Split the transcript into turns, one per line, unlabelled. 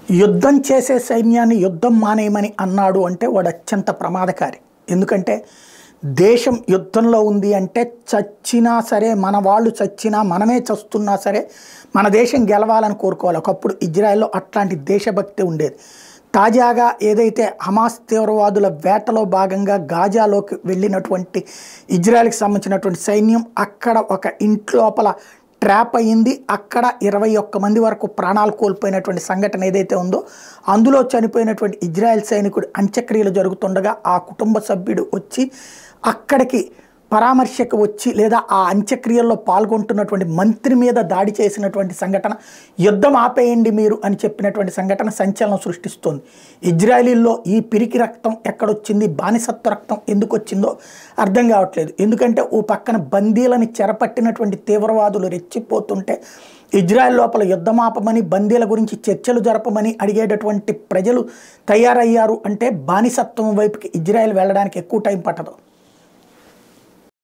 యుద్ధం చేసే సైన్యాన్ని యుద్ధం మానేయమని అన్నాడు అంటే వాడు అత్యంత ప్రమాదకారి. ఎందుకంటే దేశం యుద్ధంలో ఉంది అంటే చచ్చినా సరే, మన వాళ్ళు చచ్చినా, మనమే చస్తున్నా సరే మన దేశం గెలవాలని కోరుకోవాలి. ఒకప్పుడు ఇజ్రాయెల్లో అట్లాంటి దేశభక్తి ఉండేది. తాజాగా ఏదైతే హమాస్ తీవ్రవాదుల వేటలో భాగంగా గాజాలోకి వెళ్ళినటువంటి ఇజ్రాయెల్కి సంబంధించినటువంటి సైన్యం అక్కడ ఒక ఇంట్లోపల ట్రాప్ అయ్యింది. అక్కడ 21 మంది వరకు ప్రాణాలు కోల్పోయినటువంటి సంఘటన ఏదైతే ఉందో, అందులో చనిపోయినటువంటి ఇజ్రాయెల్ సైనికుడు అంత్యక్రియలు జరుగుతుండగా ఆ కుటుంబ సభ్యుడు వచ్చి అక్కడికి పరామర్శకు వచ్చి, లేదా ఆ అంత్యక్రియల్లో పాల్గొంటున్నటువంటి మంత్రి మీద దాడి చేసినటువంటి సంఘటన, యుద్ధం ఆపేయండి మీరు అని చెప్పినటువంటి సంఘటన సంచలనం సృష్టిస్తుంది. ఇజ్రాయలీల్లో ఈ పిరికి రక్తం ఎక్కడొచ్చింది, బానిసత్వ రక్తం ఎందుకు వచ్చిందో అర్థం కావట్లేదు. ఎందుకంటే ఓ పక్కన బందీలని చెరపట్టినటువంటి తీవ్రవాదులు రెచ్చిపోతుంటే, ఇజ్రాయెల్ లోపల యుద్ధమాపమని, బందీల గురించి చర్చలు జరపమని అడిగేటటువంటి ప్రజలు తయారయ్యారు అంటే బానిసత్వం వైపుకి ఇజ్రాయెల్ వెళ్ళడానికి ఎక్కువ టైం పట్టదు.